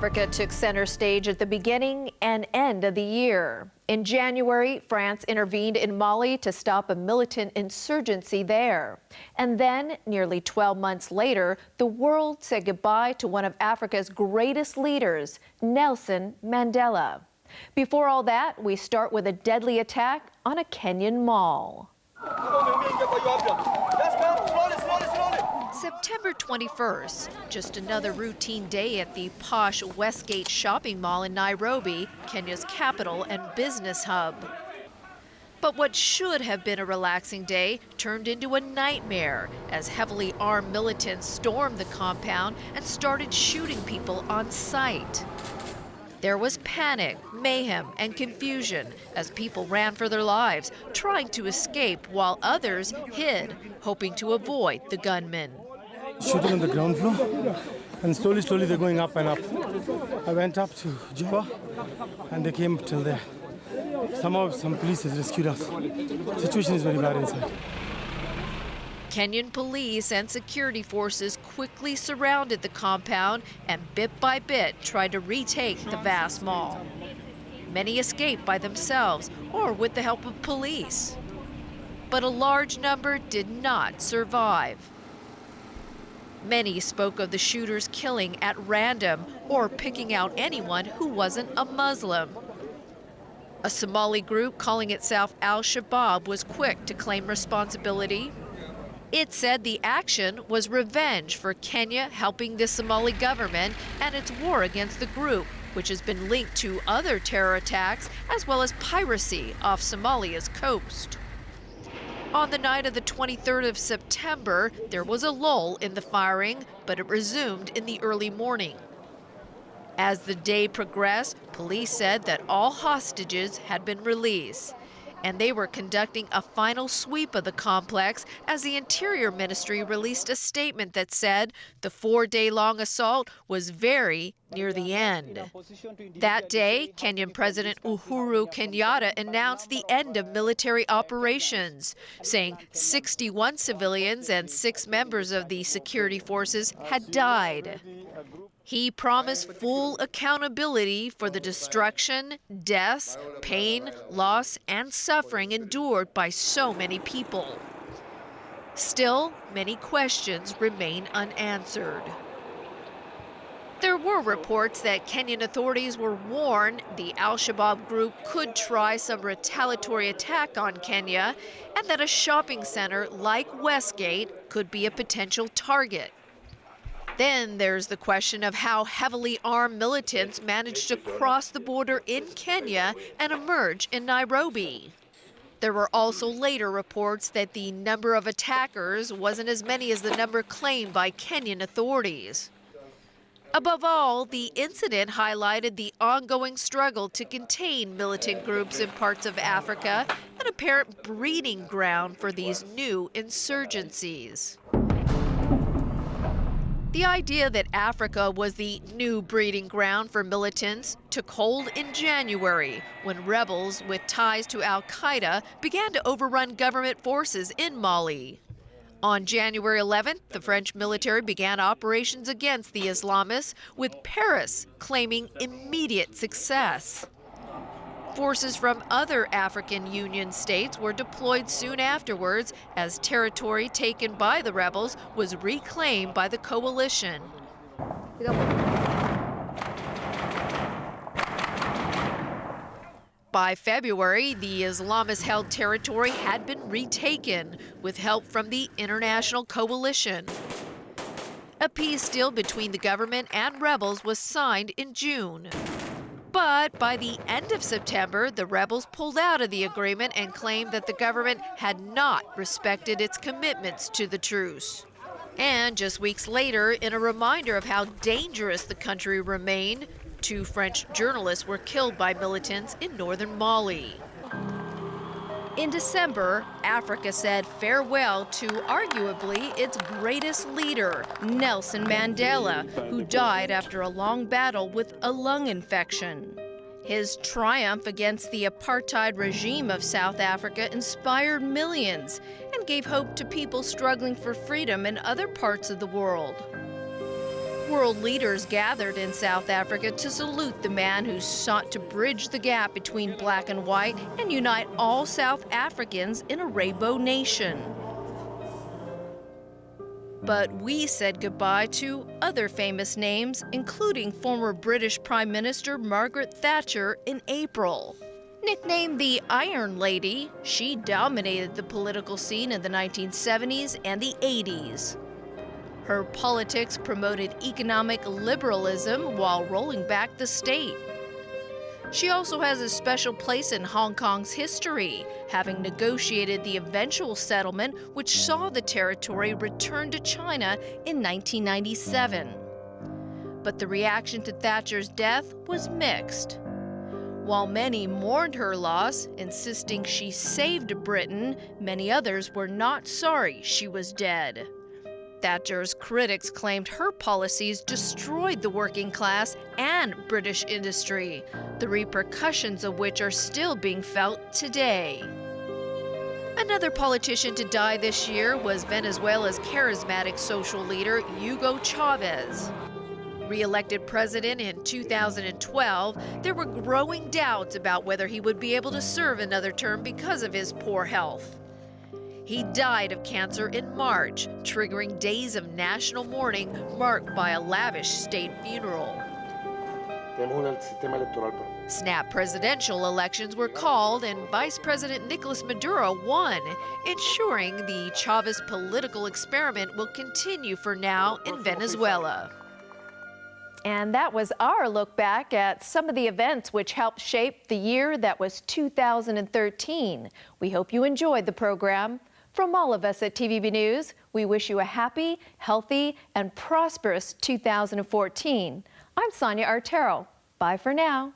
Africa took center stage at the beginning and end of the year. In January, France intervened in Mali to stop a militant insurgency there. And then, nearly 12 months later, the world said goodbye to one of Africa's greatest leaders, Nelson Mandela. Before all that, we start with a deadly attack on a Kenyan mall. September 21st, just another routine day at the posh Westgate shopping mall in Nairobi, Kenya's capital and business hub. But what should have been a relaxing day turned into a nightmare as heavily armed militants stormed the compound and started shooting people on sight. There was panic, mayhem, and confusion as people ran for their lives, trying to escape while others hid, hoping to avoid the gunmen. Shooting on the ground floor, and slowly they're going up and up. I went up to Java, and they came till there. Somehow some police has rescued us. The situation is very bad inside. Kenyan police and security forces quickly surrounded the compound and bit by bit tried to retake the vast mall. Many escaped by themselves or with the help of police. But a large number did not survive. Many spoke of the shooters killing at random or picking out anyone who wasn't a Muslim. A Somali group calling itself Al-Shabaab was quick to claim responsibility. It said the action was revenge for Kenya helping the Somali government and its war against the group, which has been linked to other terror attacks as well as piracy off Somalia's coast. On the night of the 23rd of September, there was a lull in the firing, but it resumed in the early morning. As the day progressed, police said that all hostages had been released, and they were conducting a final sweep of the complex as the Interior Ministry released a statement that said the 4-day-long assault was very near the end. That day, Kenyan President Uhuru Kenyatta announced the end of military operations, saying 61 civilians and 6 members of the security forces had died. He promised full accountability for the destruction, deaths, pain, loss, and suffering endured by so many people. Still, many questions remain unanswered. There were reports that Kenyan authorities were warned the Al-Shabaab group could try some retaliatory attack on Kenya and that a shopping center like Westgate could be a potential target. Then there's the question of how heavily armed militants managed to cross the border in Kenya and emerge in Nairobi. There were also later reports that the number of attackers wasn't as many as the number claimed by Kenyan authorities. Above all, the incident highlighted the ongoing struggle to contain militant groups in parts of Africa, an apparent breeding ground for these new insurgencies. The idea that Africa was the new breeding ground for militants took hold in January when rebels with ties to al-Qaeda began to overrun government forces in Mali. On January 11th, the French military began operations against the Islamists, with Paris claiming immediate success. Forces from other African Union states were deployed soon afterwards as territory taken by the rebels was reclaimed by the coalition. By February, the Islamist-held territory had been retaken with help from the international coalition. A peace deal between the government and rebels was signed in June. But by the end of September, the rebels pulled out of the agreement and claimed that the government had not respected its commitments to the truce. And just weeks later, in a reminder of how dangerous the country remained, 2 French journalists were killed by militants in northern Mali. In December, Africa said farewell to arguably its greatest leader, Nelson Mandela, who died after a long battle with a lung infection. His triumph against the apartheid regime of South Africa inspired millions and gave hope to people struggling for freedom in other parts of the world. World leaders gathered in South Africa to salute the man who sought to bridge the gap between black and white and unite all South Africans in a rainbow nation. But we said goodbye to other famous names, including former British Prime Minister Margaret Thatcher in April. Nicknamed the Iron Lady, she dominated the political scene in the 1970s and the 80s. Her politics promoted economic liberalism while rolling back the state. She also has a special place in Hong Kong's history, having negotiated the eventual settlement which saw the territory return to China in 1997. But the reaction to Thatcher's death was mixed. While many mourned her loss, insisting she saved Britain, many others were not sorry she was dead. Thatcher's critics claimed her policies destroyed the working class and British industry, the repercussions of which are still being felt today. Another politician to die this year was Venezuela's charismatic social leader, Hugo Chavez. Re-elected president in 2012, there were growing doubts about whether he would be able to serve another term because of his poor health. He died of cancer in March, triggering days of national mourning marked by a lavish state funeral. Snap presidential elections were called and Vice President Nicolas Maduro won, ensuring the Chavez political experiment will continue for now in Venezuela. And that was our look back at some of the events which helped shape the year that was 2013. We hope you enjoyed the program. From all of us at TVB News, we wish you a happy, healthy, and prosperous 2014. I'm Sonia Artero. Bye for now.